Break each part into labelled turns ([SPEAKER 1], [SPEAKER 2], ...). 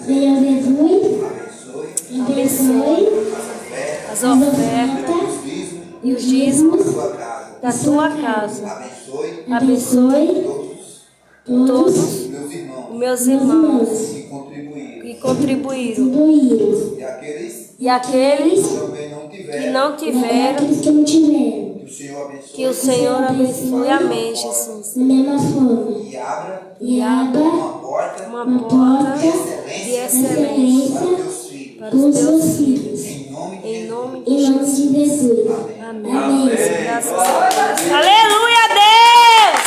[SPEAKER 1] Senhor Jesus, abençoe
[SPEAKER 2] as ofertas
[SPEAKER 1] e os dízimos
[SPEAKER 2] da tua casa.
[SPEAKER 1] Abençoe todos
[SPEAKER 2] Todos os meus irmãos que contribuíram. E aqueles que não tiveram, que o Senhor abençoe. Amém, Jesus.
[SPEAKER 1] da mesma forma.
[SPEAKER 2] E abra uma porta de excelência para os teus filhos. Em nome de
[SPEAKER 1] Jesus.
[SPEAKER 2] Amém. Graças a Deus. Aleluia, Deus!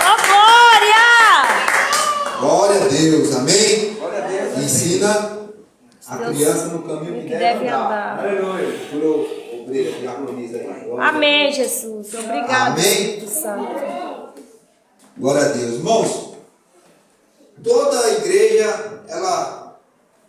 [SPEAKER 2] Oh, glória!
[SPEAKER 3] Glória a Deus, amém? Ensina a criança no caminho que deve andar.
[SPEAKER 2] Aleluia. Amém, Jesus. Obrigado,
[SPEAKER 3] Amém.
[SPEAKER 2] Espírito Santo.
[SPEAKER 3] Glória a Deus. Irmãos, toda a igreja, ela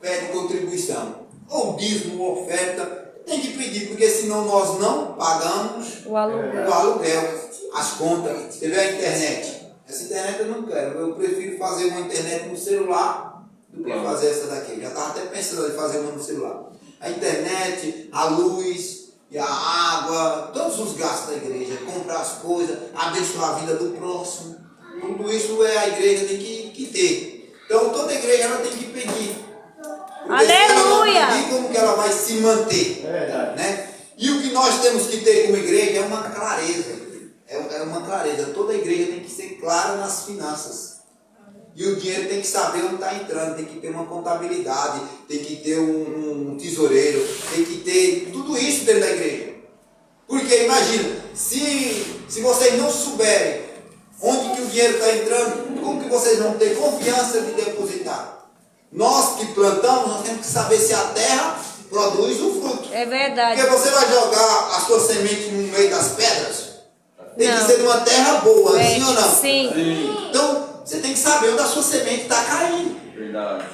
[SPEAKER 3] pede contribuição. Ou dízimo, ou oferta, tem que pedir, porque senão nós não pagamos
[SPEAKER 2] O aluguel.
[SPEAKER 3] o aluguel, as contas. Você vê a internet. Essa internet eu não quero. Eu prefiro fazer uma internet no celular do que fazer essa daqui. Já estava até pensando em fazer uma no celular. A internet, a luz e a água, todos os gastos da igreja, comprar as coisas, abençoar a vida do próximo. Tudo isso a igreja tem que ter. Então toda igreja ela tem que pedir. Porque
[SPEAKER 2] Aleluia!
[SPEAKER 3] se ela não pedir, como que ela vai se manter? Né? E o que nós temos que ter como igreja é uma clareza. É uma clareza. Toda igreja tem que ser clara nas finanças. E o dinheiro tem que saber onde está entrando, tem que ter uma contabilidade, tem que ter um tesoureiro, tem que ter tudo isso dentro da igreja. Porque imagina, se vocês não souberem onde que o dinheiro está entrando, como que vocês vão ter confiança de depositar? Nós que plantamos, nós temos que saber se a terra produz o fruto.
[SPEAKER 2] É verdade.
[SPEAKER 3] Porque você vai jogar a sua semente no meio das pedras, tem
[SPEAKER 2] Não.
[SPEAKER 3] que ser de uma terra boa,
[SPEAKER 2] É,
[SPEAKER 3] sim ou não?
[SPEAKER 2] sim.
[SPEAKER 3] Então, você tem que saber onde a sua semente está caindo.
[SPEAKER 4] Verdade.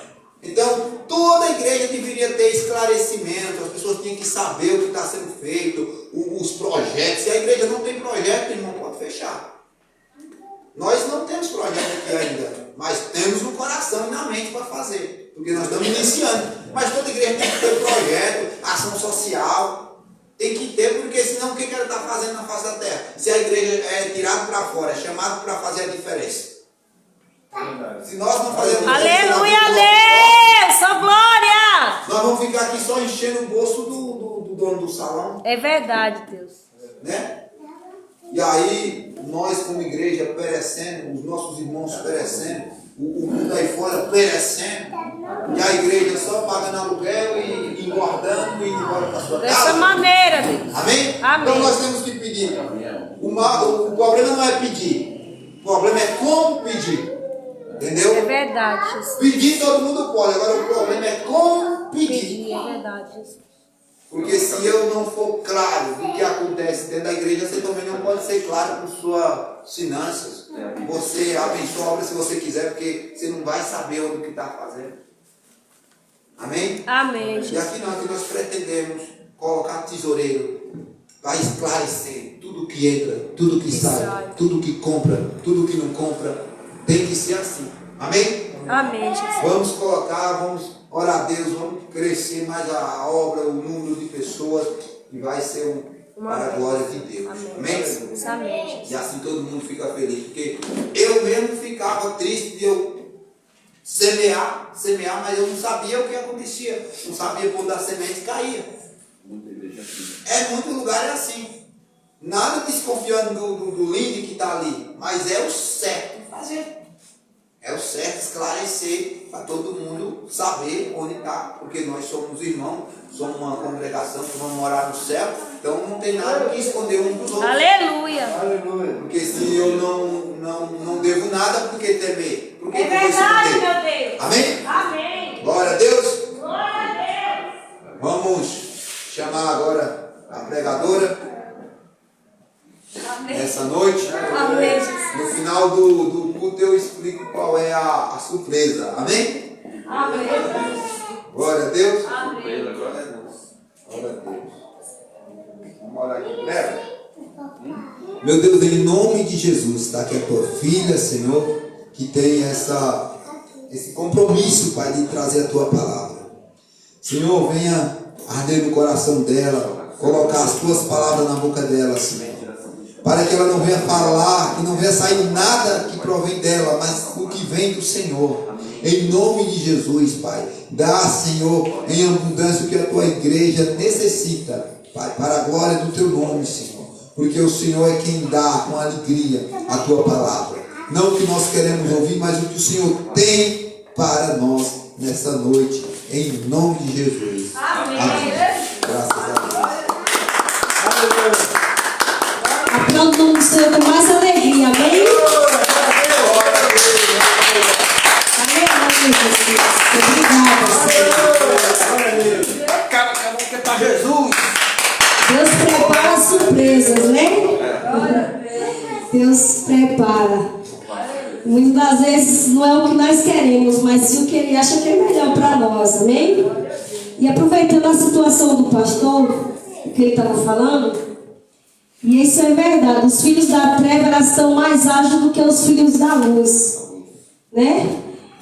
[SPEAKER 3] Então, toda a igreja deveria ter esclarecimento, as pessoas tinham que saber o que está sendo feito, os projetos. Se a igreja não tem projeto, irmão, pode fechar. Nós não temos projeto aqui ainda, mas temos no coração e na mente para fazer, porque nós estamos iniciando. Mas toda igreja tem que ter projeto, ação social, tem que ter, porque senão o que ela está fazendo na face da terra? Se a igreja é tirada para fora, é chamada para fazer a diferença. Se nós não fazermos
[SPEAKER 2] Aleluia, Deus! Oh, glória!
[SPEAKER 3] nós vamos ficar aqui só enchendo o bolso do dono do salão,
[SPEAKER 2] É verdade, Deus.
[SPEAKER 3] né? E aí, nós como igreja perecendo, os nossos irmãos perecendo, o mundo aí fora perecendo, e a igreja só pagando aluguel e engordando e indo embora para sua casa.
[SPEAKER 2] Dessa maneira, Deus.
[SPEAKER 3] Amém?
[SPEAKER 2] Amém.
[SPEAKER 3] Então nós temos que pedir. O problema não é pedir, o problema é como pedir. Entendeu?
[SPEAKER 2] É verdade, Jesus.
[SPEAKER 3] Pedir todo mundo pode, agora o problema é como pedir.
[SPEAKER 2] É verdade, Jesus.
[SPEAKER 3] Porque se eu não for claro do que acontece dentro da igreja, você também não pode ser claro com suas finanças. Você abençoa a obra se você quiser, porque você não vai saber o que está fazendo. Amém?
[SPEAKER 2] Amém,
[SPEAKER 3] E
[SPEAKER 2] Jesus.
[SPEAKER 3] aqui nós pretendemos colocar tesoureiro para esclarecer tudo que entra, tudo que sai, tudo que compra, tudo que não compra. Tem que ser assim. Amém?
[SPEAKER 2] Amém, Jesus.
[SPEAKER 3] Vamos colocar, vamos orar a Deus, vamos crescer mais a obra, o número de pessoas, e vai ser para a glória de Deus. Amém?
[SPEAKER 2] Jesus. Amém, Jesus.
[SPEAKER 3] E assim todo mundo fica feliz, porque eu mesmo ficava triste de eu semear, mas eu não sabia o que acontecia, não sabia quando a semente caía. Muito lugar é assim. Nada desconfiando do lindo que está ali, mas é o certo fazer. É o certo esclarecer para todo mundo saber onde está, porque nós somos irmãos, somos uma congregação que vamos morar no céu, então não tem nada que esconder um dos outros.
[SPEAKER 2] Aleluia.
[SPEAKER 3] Porque se eu não devo nada, por que temer? Por que
[SPEAKER 2] É
[SPEAKER 3] que eu vou
[SPEAKER 2] verdade,
[SPEAKER 3] esconder?
[SPEAKER 2] meu Deus.
[SPEAKER 3] Amém?
[SPEAKER 2] Amém.
[SPEAKER 3] Glória a Deus.
[SPEAKER 2] Glória a Deus.
[SPEAKER 3] Vamos chamar agora a pregadora.
[SPEAKER 2] Amém.
[SPEAKER 3] Essa noite,
[SPEAKER 2] Amém, Jesus.
[SPEAKER 3] no final do culto eu explico qual é a surpresa. Amém?
[SPEAKER 2] Amém.
[SPEAKER 3] Glória a Deus.
[SPEAKER 2] Amém.
[SPEAKER 3] Glória a Deus. Vamos orar aqui. Pera. Meu Deus, em nome de Jesus, está aqui a tua filha, Senhor, que tem essa esse compromisso, Pai, de trazer a tua palavra. Senhor, venha arder no coração dela, colocar as tuas palavras na boca dela, Senhor. Para que ela não venha falar, que não venha sair nada que provém dela, mas o que vem do Senhor. Em nome de Jesus, Pai. Dá, Senhor, em abundância o que a tua igreja necessita, Pai, para a glória do teu nome, Senhor. Porque o Senhor é quem dá com alegria a tua palavra. Não o que nós queremos ouvir, mas o que o Senhor tem para nós nessa noite. Em nome de Jesus.
[SPEAKER 2] Amém.
[SPEAKER 3] Amém. Graças a Deus.
[SPEAKER 4] Aplauda o nome do Senhor com mais alegria, amém? Amém, Jesus. Obrigada, Senhor.
[SPEAKER 3] Cada um quer para Jesus.
[SPEAKER 4] Deus prepara surpresas, né? Deus prepara. Muitas das vezes não é o que nós queremos, mas sim o que Ele acha que é melhor para nós, amém? E aproveitando a situação do pastor, o que ele estava falando, e isso é verdade, os filhos da treva elas são mais ágeis do que os filhos da luz, né?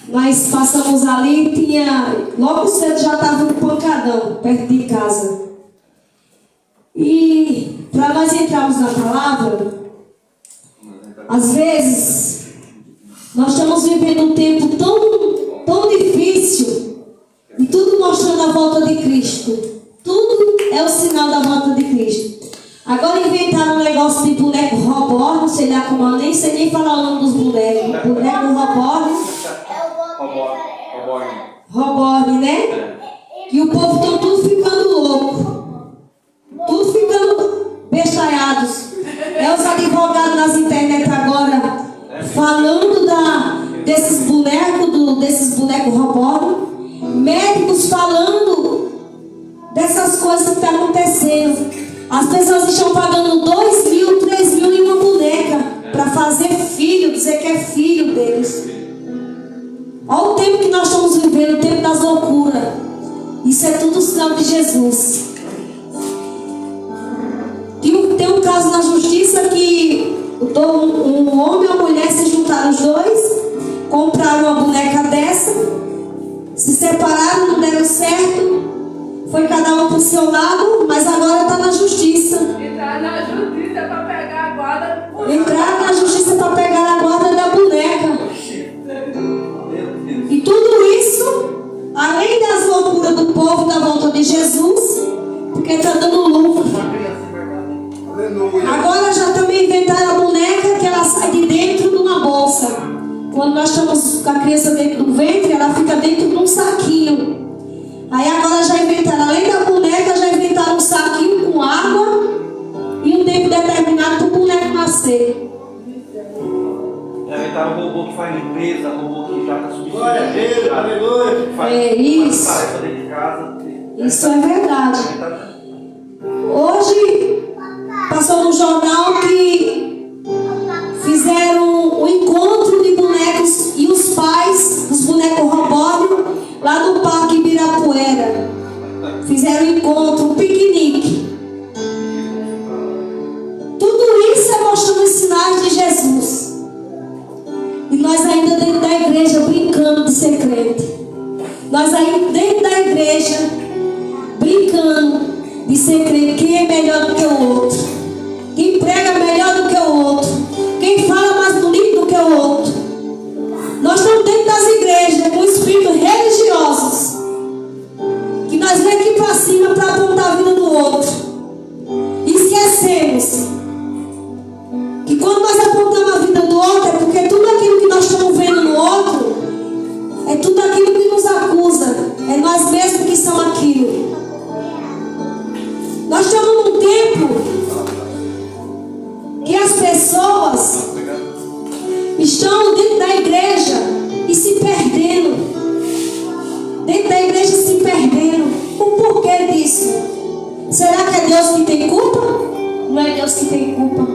[SPEAKER 4] Nós passamos ali, logo cedo já estava um pancadão perto de casa. E para nós entrarmos na palavra, às vezes nós estamos vivendo um tempo tão difícil e tudo mostrando a volta de Cristo. Tudo é o sinal da volta de Cristo. Agora inventaram um negócio de boneco robô, não sei lá como, nem sei nem falar o nome dos bonecos. Boneco robô, né? E o povo está tudo ficando louco. Tudo ficando bestalhados. É os advogados nas internet agora falando desses bonecos robô. Médicos falando dessas coisas que estão acontecendo. As pessoas estão pagando 2 mil, 3 mil em uma boneca para fazer filho, dizer que é filho deles. Olha o tempo que nós estamos vivendo, o tempo das loucuras. Isso é tudo sinal de Jesus. Tem um caso na justiça que um homem e uma mulher se juntaram os dois, compraram uma boneca dessa, se separaram, não deram certo, foi cada um pro seu lado, mas agora está na justiça.
[SPEAKER 2] Entrar na justiça para pegar a guarda.
[SPEAKER 4] Entrar na justiça para pegar a guarda da boneca. E tudo isso, além das loucuras do povo da volta de Jesus, porque está dando lucro. Agora já também inventaram a boneca que ela sai de dentro de uma bolsa. Quando nós estamos com a criança dentro do ventre, ela fica dentro de um saquinho. Aí agora já inventaram, além da boneca, já inventaram um saquinho com água e um tempo determinado para o boneco nascer.
[SPEAKER 5] Já inventaram um robô que faz limpeza, robô que já está
[SPEAKER 6] substituindo. Aleluia!
[SPEAKER 4] É isso.
[SPEAKER 5] Tarefa dentro de casa.
[SPEAKER 4] Isso é verdade. Hoje passou no jornal que fizeram um encontro de bonecos e os pais dos bonecos robóticos lá no Parque Ibirapuera. Fizeram um encontro, um piquenique. Tudo isso é mostrando os sinais de Jesus. E nós ainda dentro da igreja brincando de ser crente. Nós ainda dentro da igreja brincando de ser crente. Quem é melhor do que o outro? Quem prega melhor do que o outro? Quem fala mais bonito do que o outro? Nós estamos dentro das igrejas com espíritos religiosos que nós vem aqui para cima para apontar a vida do outro. E esquecemos que quando nós apontamos a vida do outro é porque tudo aquilo que nós estamos vendo no outro é tudo aquilo que nos acusa. É nós mesmos que somos aquilo. Nós estamos num tempo que as pessoas estão dentro da igreja e se perdendo. Dentro da igreja se perdendo. O porquê disso? Será que é Deus que tem culpa? Não é Deus que tem culpa.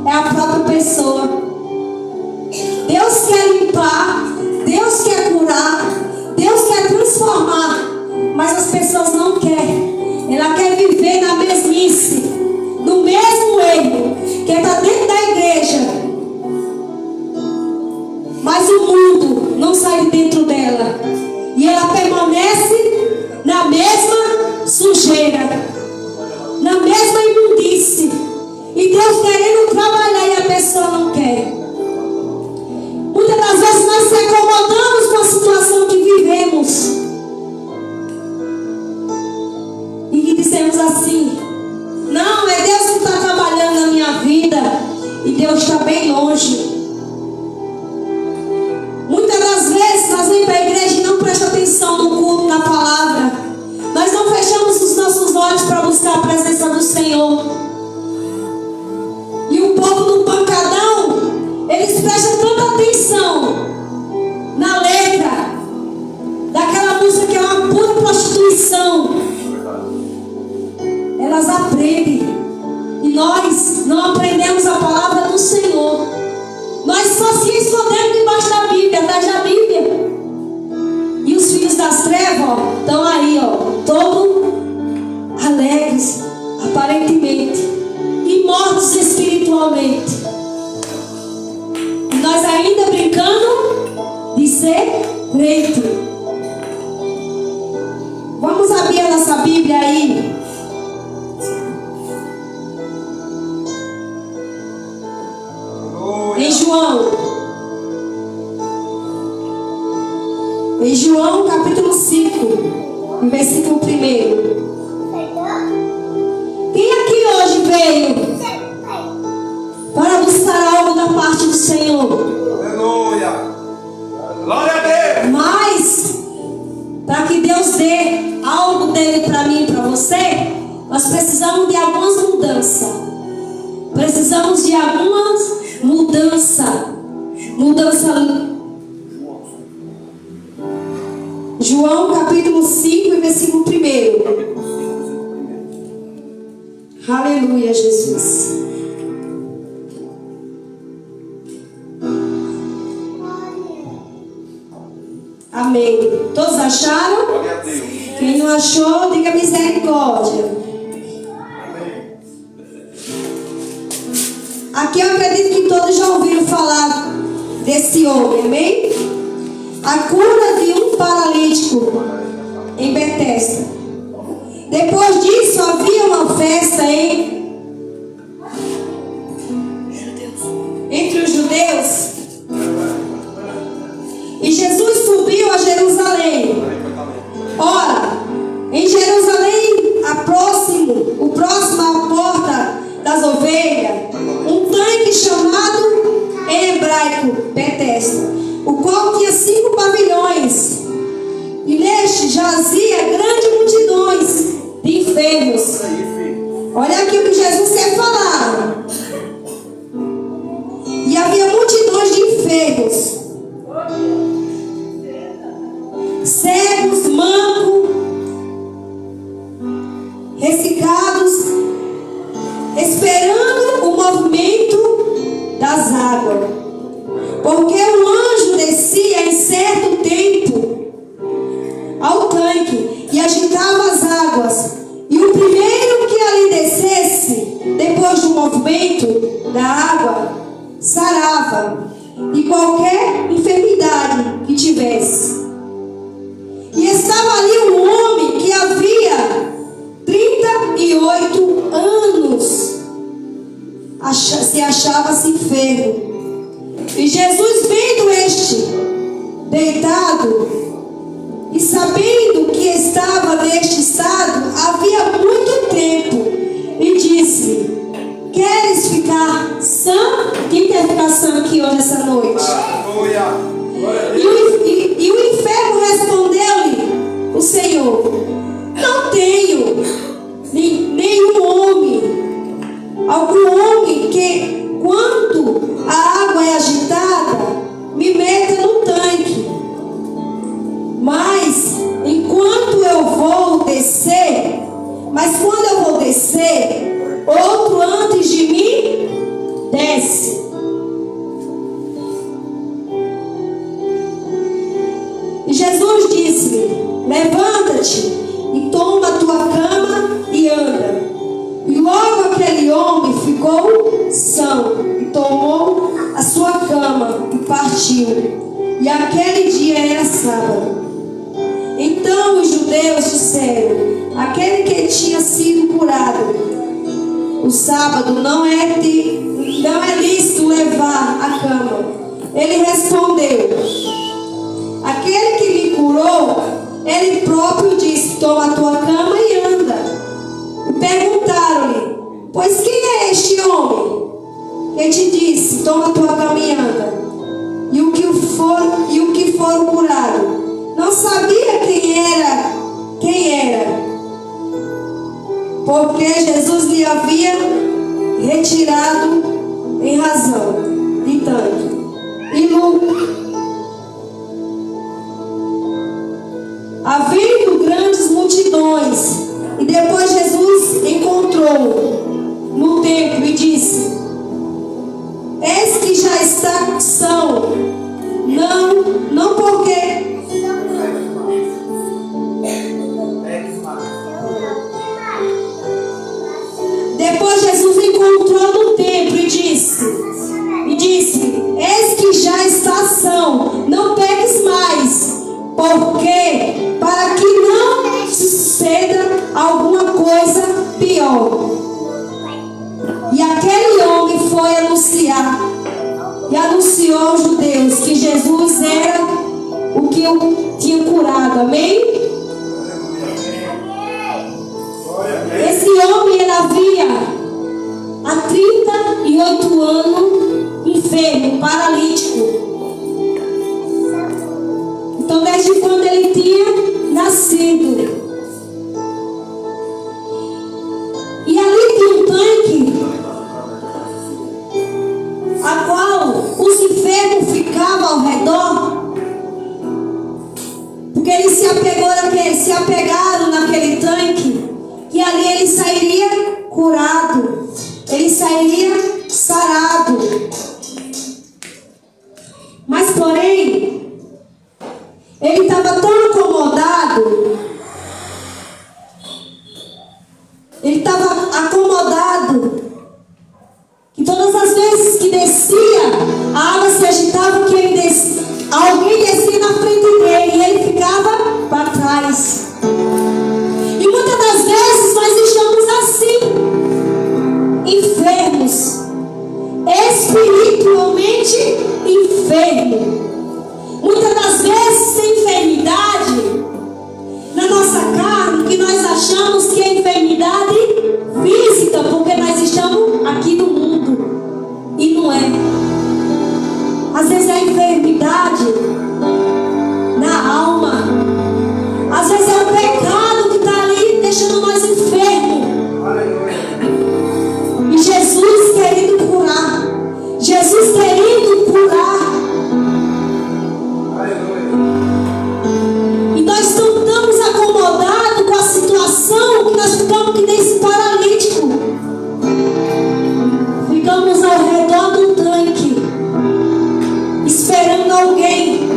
[SPEAKER 4] É a própria pessoa. Deus quer limpar, Deus quer curar, Deus quer transformar, mas as pessoas não querem. Ela quer viver na mesmice, no mesmo erro, quer estar dentro da igreja, mas o mundo não sai de dentro dela. Eva, ó, estão aí, ó, todo alegres, aparentemente, e mortos espiritualmente. E nós ainda brincando de ser crente. Vamos abrir a nossa Bíblia aí. Em João capítulo 5, versículo 1. Quem aqui hoje veio para buscar algo da parte do Senhor?
[SPEAKER 5] Aleluia. Glória a Deus.
[SPEAKER 4] Mas, para que Deus dê algo dele para mim e para você, nós precisamos de algumas mudanças. Precisamos de algumas mudanças. João capítulo 5, versículo 1. Aleluia, Jesus. Amém. Todos acharam?
[SPEAKER 5] Glória a Deus.
[SPEAKER 4] Quem não achou, diga misericórdia. Aqui eu acredito que todos já ouviram falar desse homem, amém? A cura de um paralítico em Betesda. Depois disso havia uma festa entre os judeus. E Jesus subiu a Jerusalém. Ora, em Jerusalém, o próximo à porta das ovelhas, um tanque chamado em hebraico Betesda, o qual tinha 5 pavilhões, e neste jazia grandes multidões de enfermos. Olha aqui o que Jesus quer falar. E havia multidões de enfermos, cegos, mancos, ressecados, esperando o movimento das águas. Porque um anjo descia em certo tempo ao tanque e agitava as águas. E o primeiro que ali descesse, depois do movimento da água, sarava de qualquer enfermidade que tivesse. E estava ali um homem que havia 38 anos se achava-se enfermo. E Jesus, vendo este deitado e sabendo que estava neste estado havia muito tempo, e disse: queres ficar sã? Quem quer ficar sã aqui hoje, essa noite? E o enfermo respondeu-lhe o Senhor: não tenho nenhum homem, algum homem que, quando a água é agitada, me meta no tanque. Mas quando eu vou descer, outro antes de mim desce. E Jesus disse-lhe: levanta-te e toma a tua cama e anda. E logo aquele homem ficou são e tomou a sua cama e partiu. E aquele dia era sábado. Então os judeus disseram: aquele que tinha sido curado, o sábado não é lícito levar a cama. Ele respondeu: aquele que me curou, ele próprio disse: toma a tua cama e anda. E perguntaram-lhe: pois quem é este homem que te disse: toma a tua cama e anda? E o que foram curados não sabia quem era, porque Jesus lhe havia retirado em razão de tanto. E havendo grandes multidões, e depois Jesus encontrou no templo e disse: eis que já está são, não porque Porque para que não suceda alguma coisa pior. E aquele homem foi anunciar e anunciou aos judeus que Jesus era o que o tinha curado. Amém? Esse homem, ele havia há 38 anos enfermo, paralítico. Então, desde quando ele tinha nascido. E ali tinha um tanque, a qual os enfermos ficavam ao redor, porque eles se apegaram naquele tanque, e ali ele sairia curado, ele sairia sarado. Mas porém, ele estava tão acomodado, que todas as vezes que descia, a água se agitava, que ele descia, alguém descia na frente dele e ele ficava para trás. E muitas das vezes nós estamos assim, enfermos, espiritualmente enfermos. Muitas das vezes tem enfermidade na nossa carne, que nós achamos que é enfermidade física, porque nós estamos aqui no mundo, e não é. Às vezes é enfermidade na alma, às vezes é o pecado que está ali deixando nós enfermos. E Jesus querendo curar, Jesus querendo curar. E nós estamos acomodados com a situação que nós ficamos que nem esse paralítico. Ficamos ao redor do tanque, esperando alguém.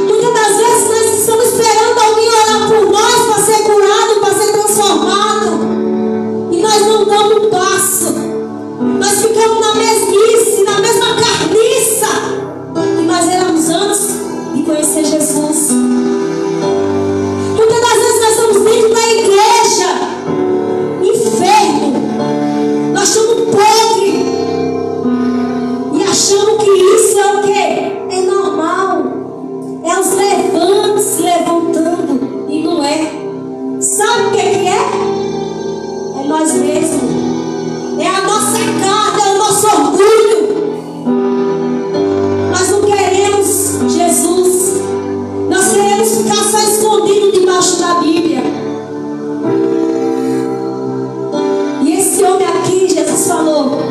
[SPEAKER 4] Muitas das vezes nós estamos esperando alguém orar por nós para ser curado, para ser transformado. E nós não damos um passo. Nós ficamos na mesmice, na mesma carniça que nós éramos antes de conhecer Jesus. Muitas das vezes nós estamos dentro da igreja, enfermo. Nós estamos podres. E achamos que isso é o quê? É normal. É os levantes se levantando. E não é. Sabe o que é? É nós mesmos. É a nossa carne, é o nosso orgulho. Nós não queremos Jesus. Nós queremos ficar só escondido debaixo da Bíblia. E esse homem aqui, Jesus falou: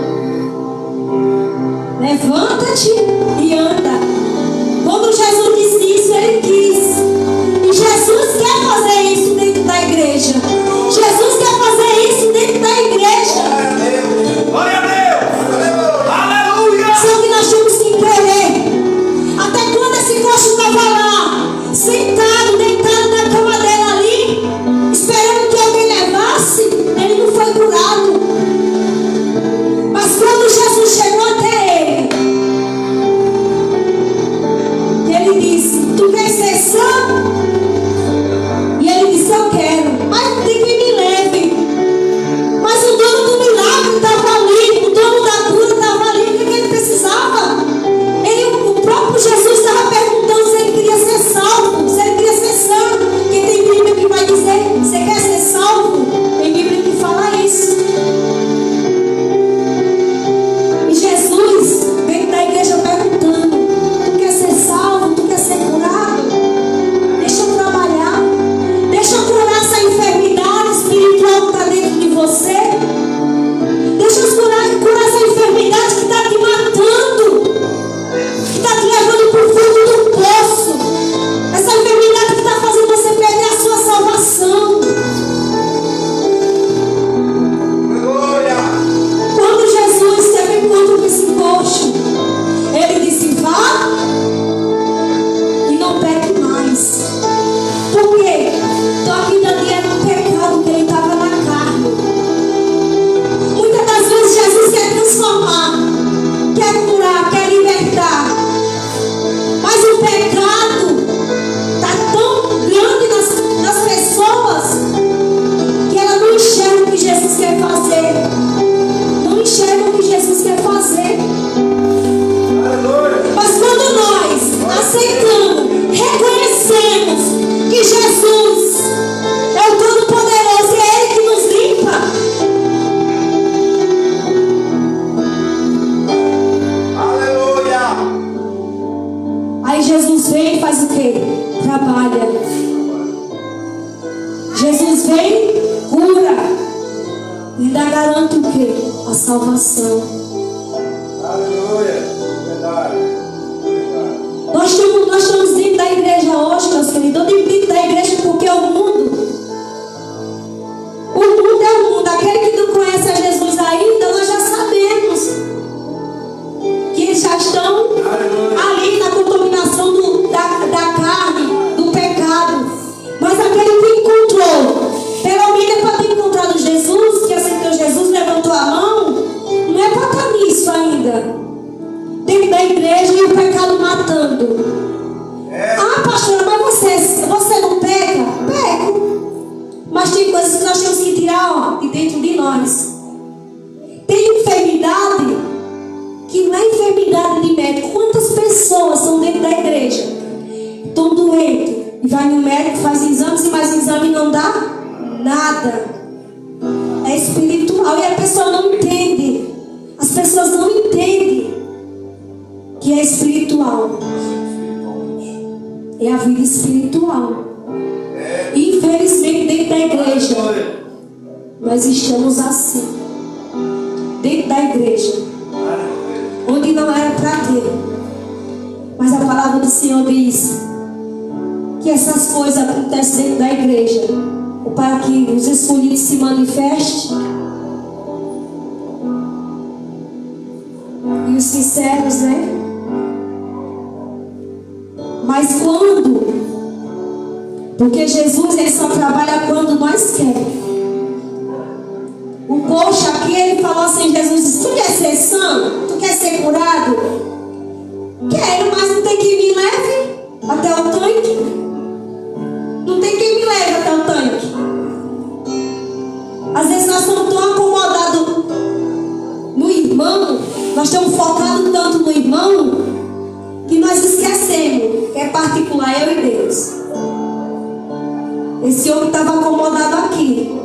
[SPEAKER 4] levanta-te e anda. Quando Jesus disse isso, ele quis. E Jesus quer fazer isso dentro da igreja. Jesus quer fazer isso dentro da igreja.
[SPEAKER 5] Glória a Deus! Aleluia!
[SPEAKER 4] Só que nós temos que querer. Até quando esse coxo estava lá, sentado, deitado na cama dela ali, garante o quê? A salvação.
[SPEAKER 6] Aleluia. Verdade.
[SPEAKER 4] Nós estamos dentro da igreja hoje, meus queridos. Eu digo dentro da igreja porque o mundo é o mundo. Aquele que não conhece a Jesus ainda, nós já sabemos que eles já estão ali na contaminação da carne, do pecado. Mas aquele que encontrou, pelo menos é para ter encontrado Jesus, que aceitou Jesus, levantou a mão, não é para estar nisso ainda. Dentro da igreja e o pecado matando. Ah, pastora, mas você não peca? Peco. Mas tem coisas que nós temos que tirar de dentro de nós. Tem enfermidade que não é enfermidade de médico. Quantas pessoas são dentro da igreja? Estão doentes. E vai no médico, faz exames e mais exame e não dá nada. É espiritual e a pessoa não entende. As pessoas não entendem que é espiritual. É a vida espiritual. Infelizmente, dentro da igreja, nós estamos assim. Dentro da igreja, onde não era para ter. Mas a palavra do Senhor diz que essas coisas acontecem dentro da igreja para que os escolhidos se manifestem e os sinceros, né? Mas quando? Porque Jesus, ele só trabalha quando nós queremos. O coxa aqui, ele falou assim, Jesus disse, tu quer ser sã? Tu quer ser curado? Quero, mas não tem quem me leve até o tanque. Não tem quem me leve até o tanque. Às vezes nós estamos tão acomodados no irmão, nós estamos focados tanto no irmão, que nós esquecemos que é particular eu e Deus. Esse homem estava acomodado aqui.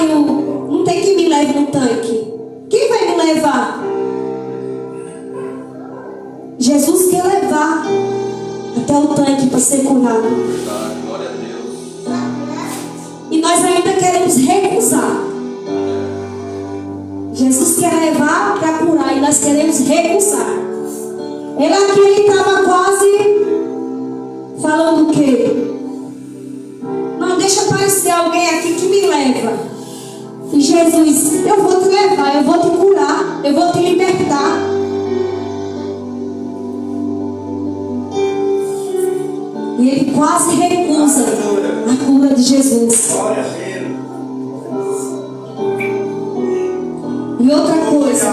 [SPEAKER 4] Eu não tem que me leve no tanque. Quem vai me levar? Jesus quer levar até o tanque para ser curado.
[SPEAKER 5] Glória a Deus.
[SPEAKER 4] E nós ainda queremos recusar. Jesus quer levar para curar e nós queremos recusar. Ele aqui, ele estava quase falando o quê? Não, deixa aparecer alguém aqui que me leva. E Jesus, eu vou te levar, eu vou te curar, eu vou te libertar. E ele quase recusa a cura de Jesus.
[SPEAKER 6] Glória a Deus.
[SPEAKER 4] E outra coisa,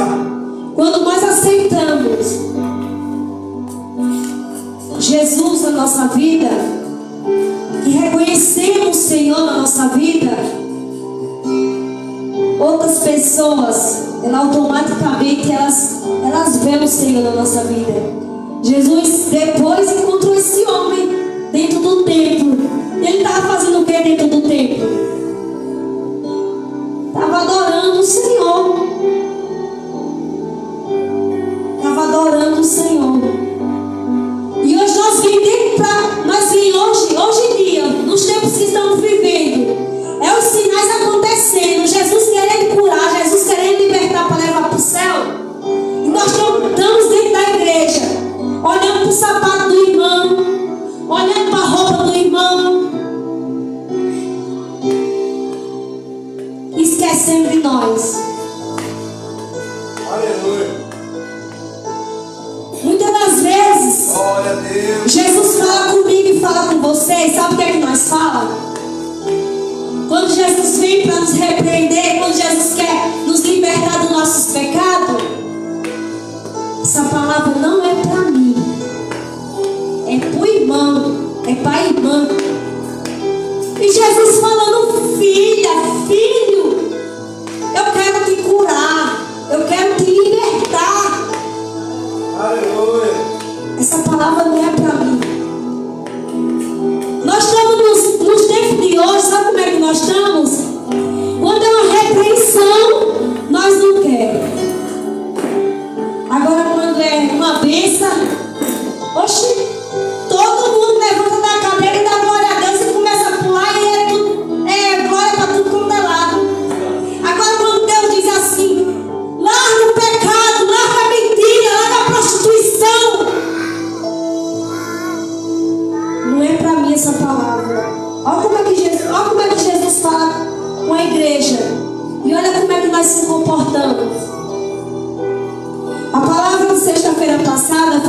[SPEAKER 4] quando nós aceitamos Jesus na nossa vida, que reconhecemos o Senhor na nossa vida, outras pessoas, automaticamente elas veem o Senhor na nossa vida. Jesus depois encontrou esse homem dentro do templo. Ele estava fazendo o que dentro do templo? Estava adorando o Senhor. Estava adorando o Senhor. E hoje nós vimos hoje em dia, nos tempos que estamos vivendo, é os sinais acontecendo, Jesus querendo curar, Jesus querendo libertar para levar para o céu. E nós estamos dentro da igreja, olhando para o sapato do irmão, olhando para a roupa do irmão, esquecendo de nós.
[SPEAKER 6] Aleluia.
[SPEAKER 4] Muitas das vezes,
[SPEAKER 6] Glória a Deus.
[SPEAKER 4] Jesus fala comigo e fala com vocês. Sabe o que é que nós falamos? Quando Jesus vem para nos repreender, quando Jesus quer nos libertar dos nossos pecados, essa palavra não é para mim, é para o irmão, é para a irmã. E Jesus falando, filha, filho, eu quero te curar, eu quero te libertar.
[SPEAKER 6] Aleluia.
[SPEAKER 4] Essa palavra não é para mim. Nós estamos nos tempos de hoje, sabe como é que nós estamos? Quando é uma repreensão, nós não queremos. Agora quando é uma bênção, oxe, todo mundo levanta da cadeira e dá glória a Deus e começa a pular e é glória para tudo quanto é lado. Agora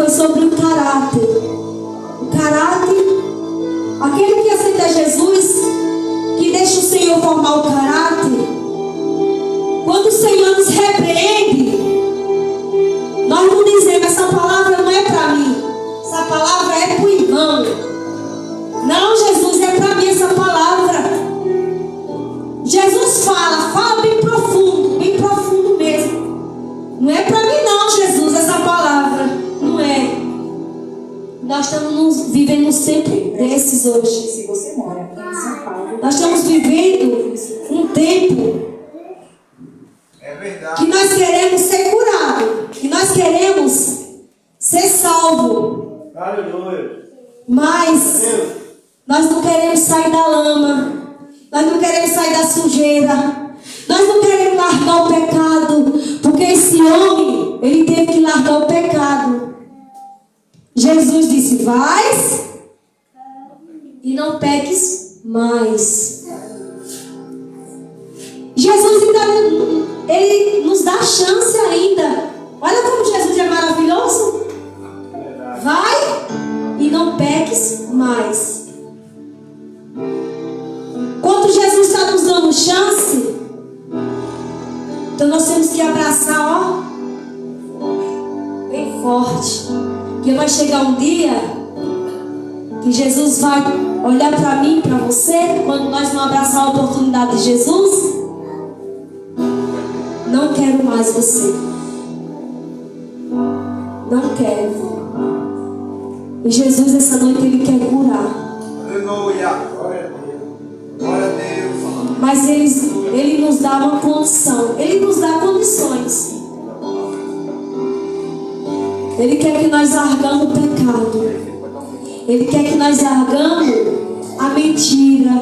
[SPEAKER 4] foi sobre o caráter. O caráter, aquele que aceita Jesus, que deixa o Senhor formar o caráter. Quando o Senhor nos repreende, nós não dizemos, essa palavra não é para mim, essa palavra é para o irmão. Não, Jesus, é para mim essa palavra. Jesus fala bem profundo mesmo. Não é para mim não, Jesus, essa palavra. Não é. Nós estamos vivendo sempre desses hoje.
[SPEAKER 7] Se você mora em São Paulo,
[SPEAKER 4] Nós estamos vivendo um tempo
[SPEAKER 6] É verdade.
[SPEAKER 4] que nós queremos ser curados, que nós queremos ser salvos,
[SPEAKER 6] Aleluia.
[SPEAKER 4] mas nós não queremos sair da lama, nós não queremos sair da sujeira, nós não queremos largar o pecado, porque esse homem, ele teve que largar o pecado. Jesus disse, vais e não peques mais. Jesus ainda, ele nos dá chance ainda. Olha como Jesus é maravilhoso. Vai e não peques mais. Quando Jesus está nos dando chance, então nós temos que abraçar, bem forte. Porque vai chegar um dia que Jesus vai olhar para mim, para você, quando nós não abraçar a oportunidade de Jesus. Não quero mais você. Não quero. E Jesus essa noite ele quer curar.
[SPEAKER 6] Aleluia. Glória a Deus. Glória a Deus.
[SPEAKER 4] Mas ele nos dá uma condição. Ele nos dá condições. Ele quer que nós largamos o pecado. Ele quer que nós largamos a mentira,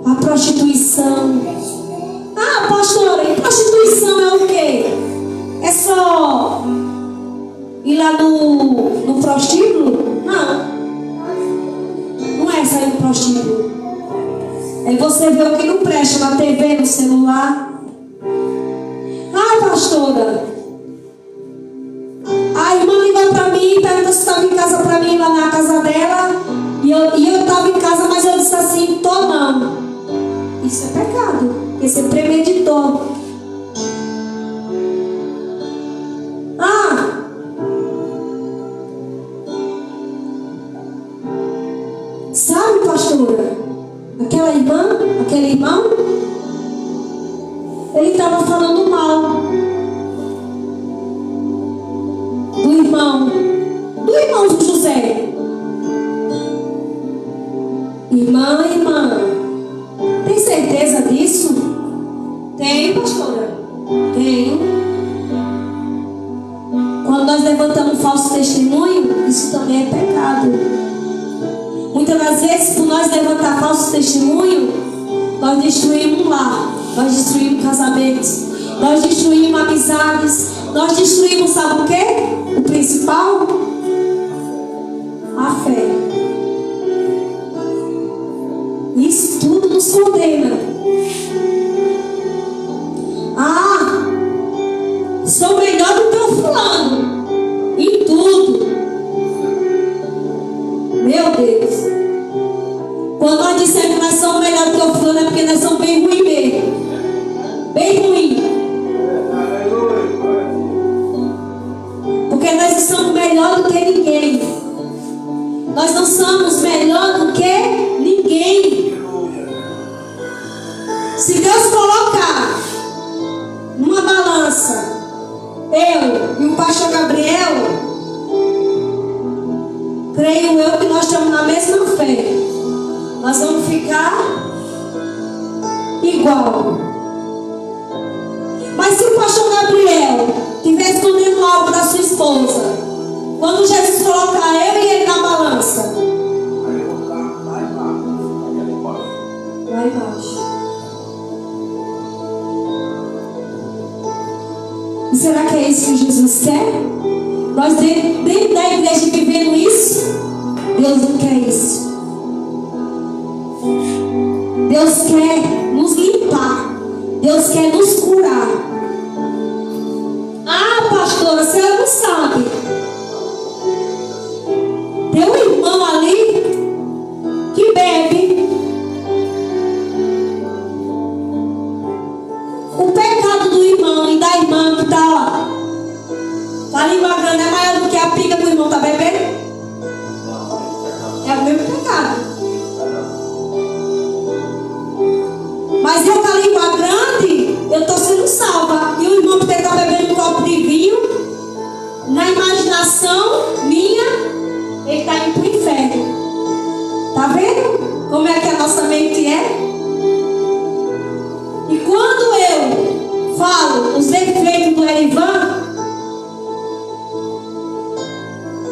[SPEAKER 4] a prostituição. Ah, pastora, e prostituição é o quê? É só ir lá no prostíbulo? Não. Não é sair no prostíbulo. É você ver o que não presta na TV, no celular. Ah, pastora, a irmã ligou pra mim, perguntou se estava em casa pra mim, lá na casa dela. E eu estava em casa, mas eu disse assim, tô não. Isso é pecado, porque você premeditou. Ah, sabe, pastora, aquela irmã, aquele irmão, ele estava falando mal do irmão José. Irmã, tem certeza disso? Tenho, pastora. Tenho. Quando nós levantamos falso testemunho, isso também é pecado. Muitas das vezes, por nós levantar falso testemunho, nós destruímos um lar, nós destruímos casamentos, nós destruímos amizades, nós destruímos, sabe o quê? O principal? A fé. Isso tudo nos condena. Ah, sou melhor do que o fulano em tudo. Meu Deus. Quando nós dissemos que nós somos melhor do que o fulano, é porque nós somos bem ruins mesmo. Bem ruim. Porque nós não somos melhor do que ninguém. Nós não somos melhor do que ninguém. Se Deus colocar numa balança eu e o pastor Gabriel, creio eu que nós estamos na mesma fé. Nós vamos ficar igual. Mas se o pastor Gabriel estiver escondendo algo da sua esposa, quando Jesus colocar eu e ele na balança, lá embaixo. E será que é isso que Jesus quer? Nós dentro da igreja vivendo isso? Deus não quer isso. Deus quer nos limpar. Deus quer nos curar. Tem um irmão ali que bebe. O pecado do irmão e da irmã que está a língua grande é maior do que a pinga que o irmão está bebendo? É o mesmo pecado. Mas eu com a língua grande, eu estou sendo salva. E o irmão que está bebendo um copo de vinho, na imaginação minha, ele está indo para o inferno. Está vendo como é que a nossa mente é? E quando eu falo os defeitos do Erivan,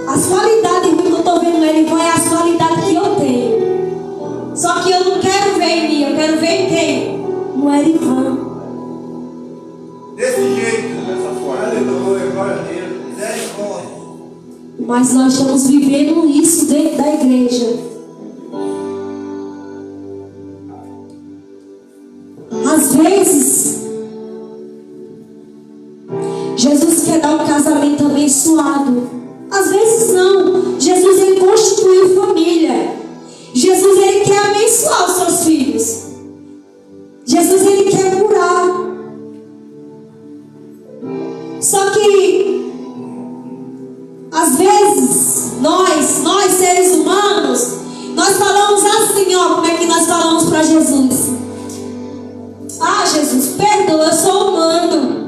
[SPEAKER 4] as qualidades que eu estou vendo no Erivan é as qualidades que eu tenho. Só que eu não quero ver em mim, eu quero ver em quem? No Erivan.
[SPEAKER 6] Desse jeito, dessa forma. Aleluia, glória a Deus. Misericórdia.
[SPEAKER 4] Mas nós estamos vivendo isso dentro da igreja. Às vezes, Jesus quer dar um casamento abençoado. Às vezes não. Jesus, ele constituiu família. Jesus, ele quer abençoar os seus filhos. Jesus, ele quer curar. Só que às vezes nós seres humanos, nós falamos assim, ó, como é que nós falamos para Jesus? Ah, Jesus, perdoa, eu sou humano.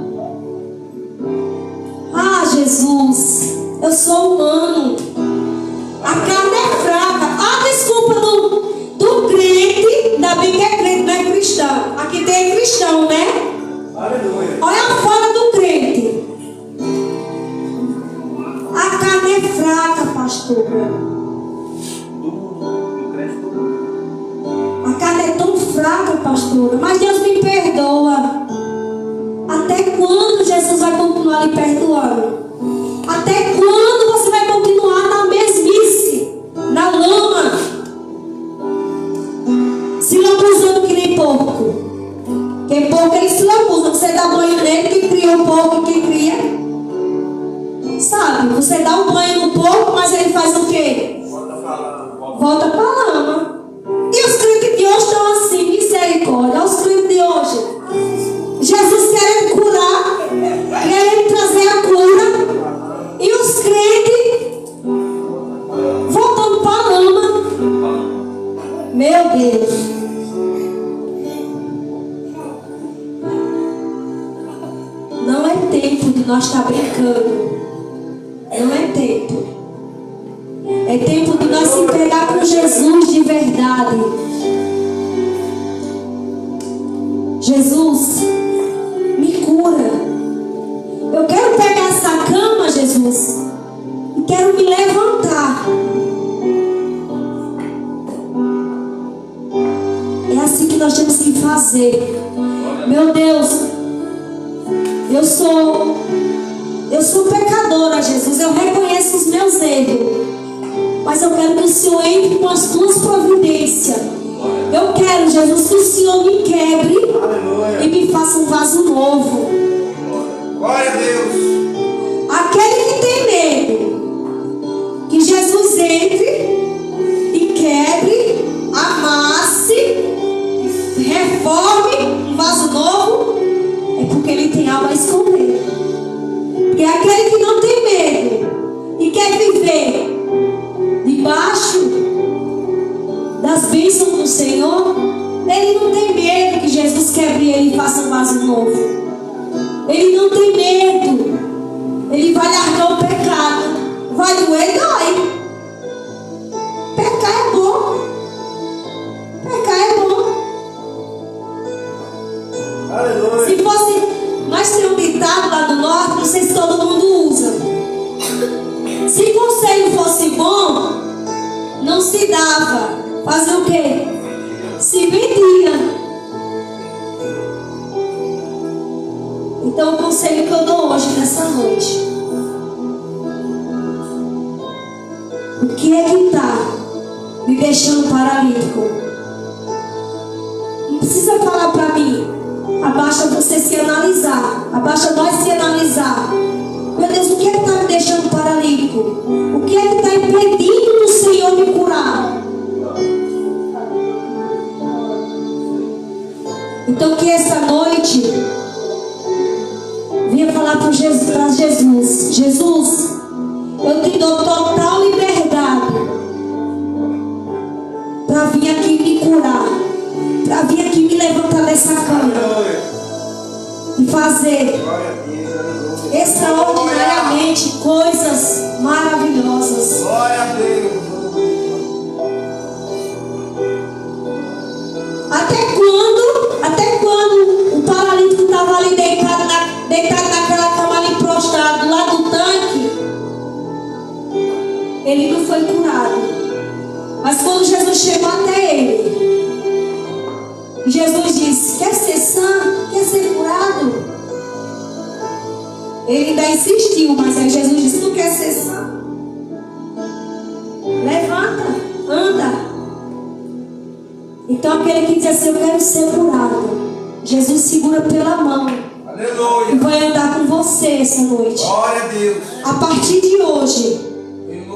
[SPEAKER 4] Ah, Jesus, eu sou humano. A carne é fraca. Ah, desculpa do crente, ainda bem que é crente, não é cristão. Aqui tem cristão, né?
[SPEAKER 6] Aleluia.
[SPEAKER 4] Olha a fala do crente. A carne é fraca, pastora. A carne é tão fraca, pastora. Mas Deus me perdoa. Até quando Jesus vai continuar lhe perdoando? Até quando você vai continuar na mesmice, na lama, se lambuzando que nem porco? Porque porco ele se lambuza. Você dá banho nele, quem cria o porco e quem cria? Sabe, você dá um banho no porco, mas ele faz o quê? Volta pra lama. E os crentes de hoje estão assim, misericórdia. Olha os crentes de hoje. Jesus querendo curar, querendo trazer a cura. E os crentes voltando para a lama. Meu Deus. Não é tempo de nós estar brincando. Não é tempo. É tempo de nós se entregar com Jesus de verdade. Jesus, me cura. Eu quero pegar essa cama, Jesus, e quero me levantar. É assim que nós temos que fazer. Meu Deus, eu sou pecadora, Jesus. Eu reconheço os meus erros. Mas eu quero que o Senhor entre com as tuas providências. Eu quero, Jesus, que o Senhor me quebre. Aleluia. E me faça um vaso novo.
[SPEAKER 6] Glória a Deus.
[SPEAKER 4] Aquele que tem medo, que Jesus entre e quebre, amasse, reforme um vaso novo, é porque ele tem algo a esconder. Porque aquele que não tem medo e quer viver debaixo das bênçãos do Senhor, ele não tem medo que Jesus quebre ele e faça um vaso novo. Ele não tem medo. Ele vai largar o pecado. Vai doer, dói. Pecar é bom. Pecar é bom.
[SPEAKER 6] Aleluia.
[SPEAKER 4] Se fosse, nós temos um ditado lá do norte, não sei se todo mundo usa. Se conselho fosse bom, não se dava. Fazer o quê? Se vendia. Então o conselho que eu dou hoje, nessa noite, o que é que está me deixando paralítico? Não precisa falar para mim. Abaixa você se analisar. Abaixa nós se analisar. Meu Deus, o que é que está me deixando paralítico? O que é que está impedindo do foi curado. Mas quando Jesus chegou até ele, Jesus disse: quer ser sã? Quer ser curado? Ele ainda insistiu, mas aí Jesus disse: não quer ser sã? Levanta, anda. Então aquele que diz assim: eu quero ser curado, Jesus segura pela mão.
[SPEAKER 6] Aleluia.
[SPEAKER 4] E vai andar com você essa noite.
[SPEAKER 6] Glória a Deus.
[SPEAKER 4] A partir de hoje,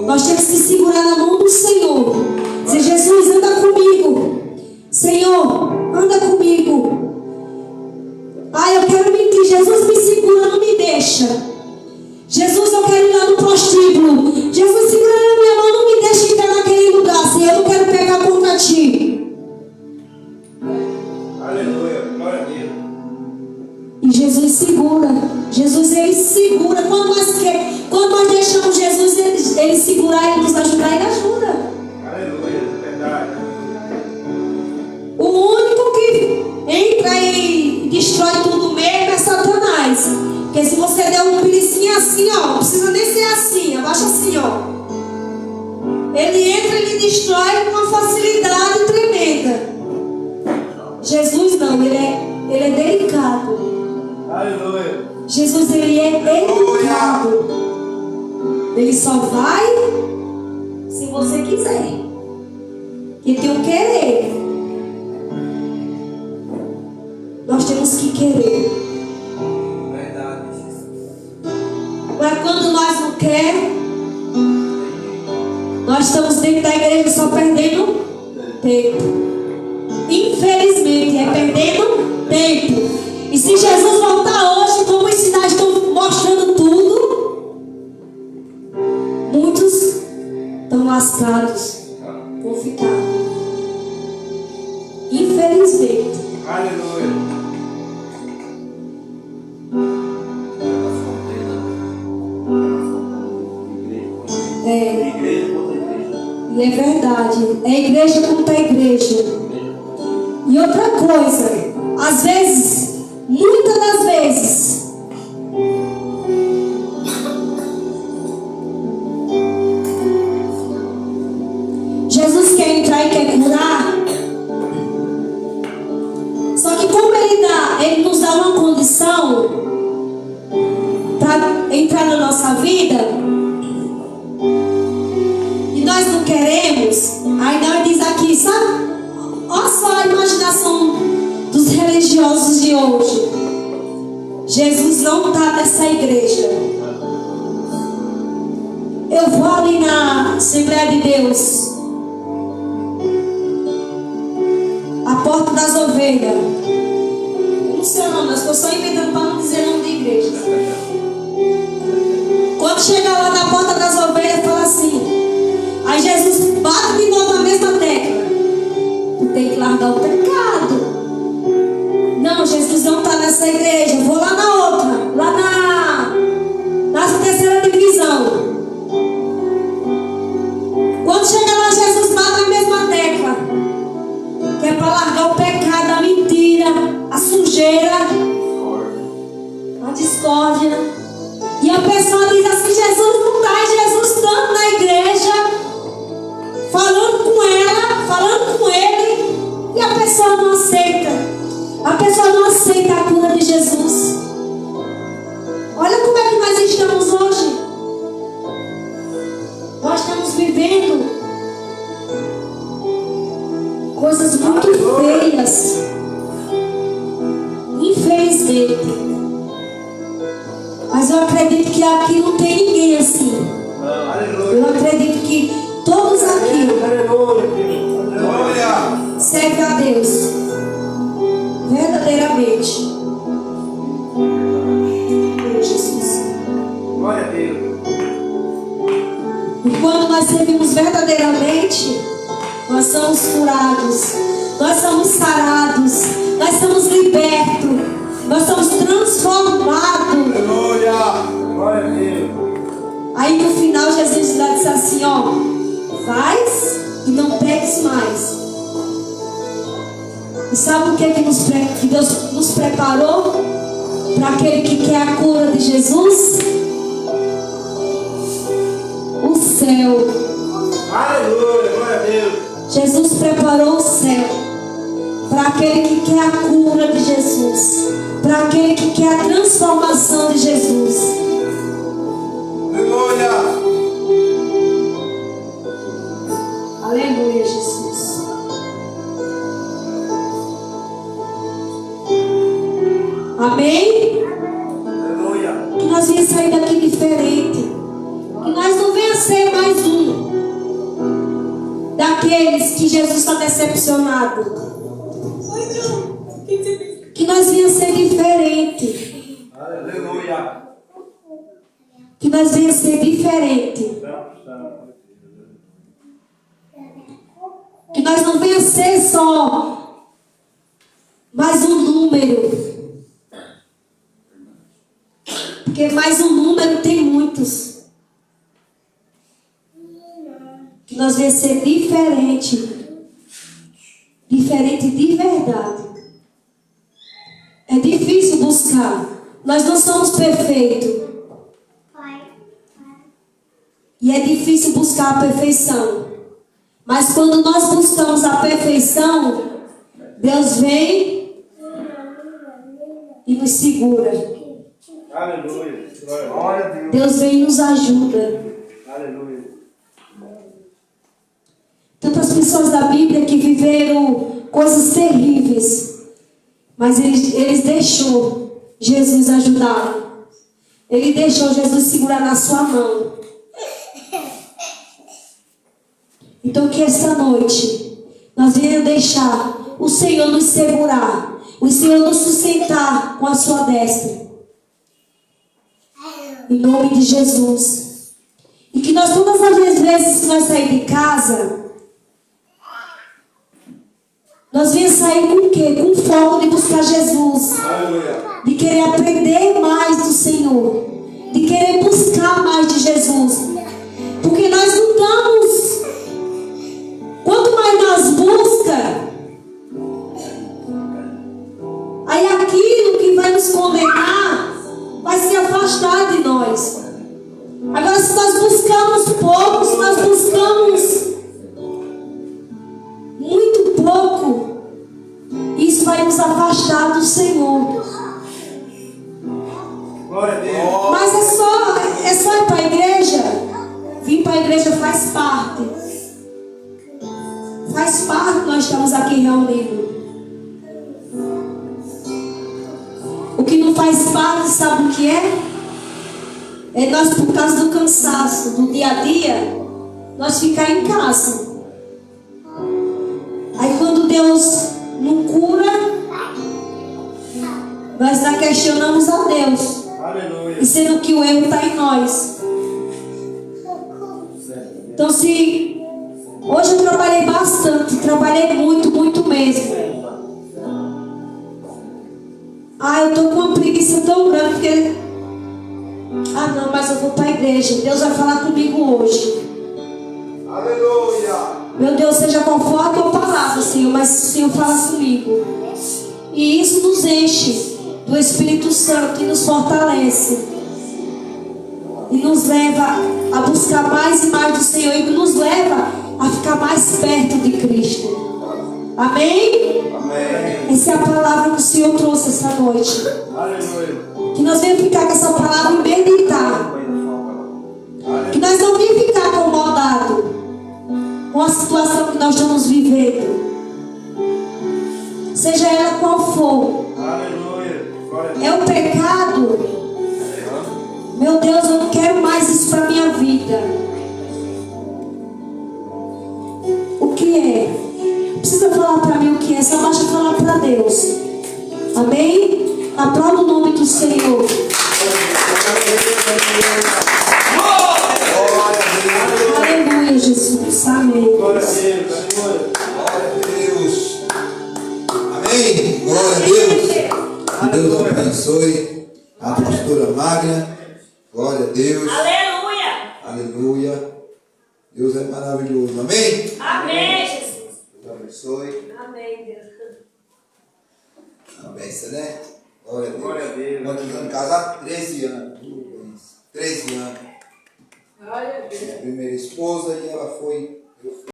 [SPEAKER 4] nós temos que segurar na mão do Senhor. Dizer: Jesus, anda comigo. Senhor, anda comigo. Eu quero mentir. Jesus, me segura, não me deixa. Jesus, eu quero ir lá no prostíbulo. Jesus, segura na minha mão, não me deixa entrar naquele lugar. Senhor, eu não quero pecar contra ti.
[SPEAKER 6] Aleluia. Glória a Deus.
[SPEAKER 4] E Jesus segura. Jesus, ele segura. Quando nós deixamos Jesus, ele segurar, ele nos ajudar, ele ajuda.
[SPEAKER 6] Aleluia. É verdade.
[SPEAKER 4] O único que entra e destrói tudo mesmo é Satanás. Porque se você der um pelicinho assim, ó, não precisa nem ser assim, abaixa assim, ó. Ele entra e destrói com uma facilidade tremenda. Jesus não, ele é delicado.
[SPEAKER 6] Aleluia.
[SPEAKER 4] Jesus, ele é delicado. Ele só vai se você quiser. Que tem um querer. Nós temos que querer.
[SPEAKER 6] Verdade.
[SPEAKER 4] Mas quando nós não queremos, nós estamos dentro da igreja só perdendo tempo. Infelizmente, é perdendo tempo. E se Jesus voltar hoje, como os sinais estão mostrando tudo, muitos estão lascados. Vão ficar. Infelizmente.
[SPEAKER 6] Aleluia.
[SPEAKER 5] Igreja contra igreja.
[SPEAKER 4] E é verdade. É igreja contra igreja. E outra coisa, às vezes, muitas das vezes, Jesus quer entrar e quer curar. Só que como ele nos dá uma condição para entrar na nossa vida, e nós não queremos, aí nós diz aqui, sabe? Olha só a imaginação dos religiosos de hoje. Jesus não está nessa igreja. Eu vou ali na Assembleia de Deus, a Porta das Ovelhas. Eu não sei o nome, eu estou só inventando para não dizer o nome de igreja. Quando chega lá na Porta das Ovelhas, fala assim. Aí Jesus bate de novo na mesma tecla. Tu tem que largar o pecado. Não, Jesus não está nessa igreja. Vou lá na outra. Lá na terceira divisão. Quando chega lá, Jesus bate na mesma tecla. Que é para largar o pecado, a mentira, a sujeira, a discórdia. E a pessoa diz assim: Jesus não está. E Jesus estando na igreja, falando com ela, falando com ele, e a pessoa não aceita. A pessoa não aceita a cura de Jesus. Olha como é que nós estamos hoje. Nós estamos vivendo coisas muito feias. Infelizmente. Mas eu acredito que aqui não tem ninguém assim. Eu acredito que todos aqui servem a Deus verdadeiramente. Meu Jesus.
[SPEAKER 6] Glória a Deus.
[SPEAKER 4] E quando nós servimos verdadeiramente, nós somos curados, nós somos sarados, nós somos libertos, nós somos transformados.
[SPEAKER 6] Aleluia. Glória a Deus.
[SPEAKER 4] Aí no final Jesus disse assim, ó: vais e não peques mais. E sabe o que Deus nos preparou para aquele que quer a cura de Jesus? O céu. aquele que quer a cura de Jesus, para aquele que quer a transformação de Jesus.
[SPEAKER 6] Aleluia.
[SPEAKER 4] Aleluia, Jesus. Amém?
[SPEAKER 6] Aleluia.
[SPEAKER 4] Que nós venhamos sair daqui diferente. Que nós não venhamos ser mais um daqueles que Jesus está decepcionado. Que nós venhamos ser diferente.
[SPEAKER 6] Aleluia.
[SPEAKER 4] Que nós venhamos ser diferente. Que nós não venhamos ser só mais um número. Porque mais um número tem muitos. Que nós venhamos ser diferente. Diferente de verdade. É difícil buscar. Nós não somos perfeitos. E é difícil buscar a perfeição. Mas quando nós buscamos a perfeição, Deus vem e nos segura.
[SPEAKER 6] Aleluia. Glória a Deus.
[SPEAKER 4] Deus vem e nos ajuda.
[SPEAKER 6] Aleluia.
[SPEAKER 4] Tantas pessoas da Bíblia que viveram coisas terríveis, mas eles deixou Jesus ajudar. Ele deixou Jesus segurar na sua mão. Então que esta noite nós venhamos deixar o Senhor nos segurar, o Senhor nos sustentar com a sua destra. Em nome de Jesus. E que nós todas as vezes que nós saímos de casa, nós venhamos sair com o quê? Com foco de buscar Jesus.
[SPEAKER 6] Aleluia.
[SPEAKER 4] De querer aprender mais do Senhor. De querer buscar mais de Jesus. Porque nós não estamos... Quanto mais nós buscamos, aí aquilo que vai nos condenar vai se afastar de nós. Agora, se nós buscamos pouco, se nós buscamos muito pouco, isso vai nos afastar do Senhor.
[SPEAKER 6] Glória a Deus.
[SPEAKER 4] Mas é só ir para a igreja. Vir para a igreja faz parte. Faz parte nós estamos aqui reunidos. O que não faz parte, sabe o que é? É nós, por causa do cansaço, do dia a dia, nós ficar em casa. Aí quando Deus não cura, nós já questionamos a Deus.
[SPEAKER 6] Aleluia.
[SPEAKER 4] E sendo que o erro está em nós. Então se... Hoje eu trabalhei bastante, trabalhei muito, muito mesmo. Eu tô com uma preguiça tão grande porque... não, mas eu vou para a igreja. Deus vai falar comigo hoje.
[SPEAKER 6] Aleluia.
[SPEAKER 4] Meu Deus, seja qual for a tua palavra, Senhor, mas o Senhor fala comigo. E isso nos enche do Espírito Santo e nos fortalece. E nos leva a buscar mais e mais do Senhor. E nos leva a ficar mais perto de Cristo. Amém?
[SPEAKER 6] Amém.
[SPEAKER 4] Essa é a palavra que o Senhor trouxe essa noite.
[SPEAKER 6] Aleluia.
[SPEAKER 4] Que nós venhamos ficar com essa palavra e meditar. Que nós não venhamos ficar acomodados com a situação que nós estamos vivendo. Seja ela qual for.
[SPEAKER 6] Aleluia.
[SPEAKER 4] É o pecado. Meu Deus, eu não quero mais isso para a minha vida. O que é? Não precisa falar para mim o que é, só basta falar para Deus. Amém? Aplauda o nome do Senhor. Aleluia, Jesus. Amém.
[SPEAKER 6] Glória a Deus. Aleluia.
[SPEAKER 3] Glória a Deus. Amém. Glória a Deus. Que Deus abençoe a pastora Magna. Glória a Deus.
[SPEAKER 2] Aleluia.
[SPEAKER 3] Aleluia. Deus é maravilhoso. Amém.
[SPEAKER 2] Amém, Jesus.
[SPEAKER 3] Deus abençoe.
[SPEAKER 2] Amém, Deus.
[SPEAKER 3] Uma bênção, né? Glória a Deus.
[SPEAKER 6] Glória a Deus.
[SPEAKER 3] Nós estamos casados há 13 anos. 13 anos.
[SPEAKER 2] Glória a Deus.
[SPEAKER 3] Minha primeira esposa e ela foi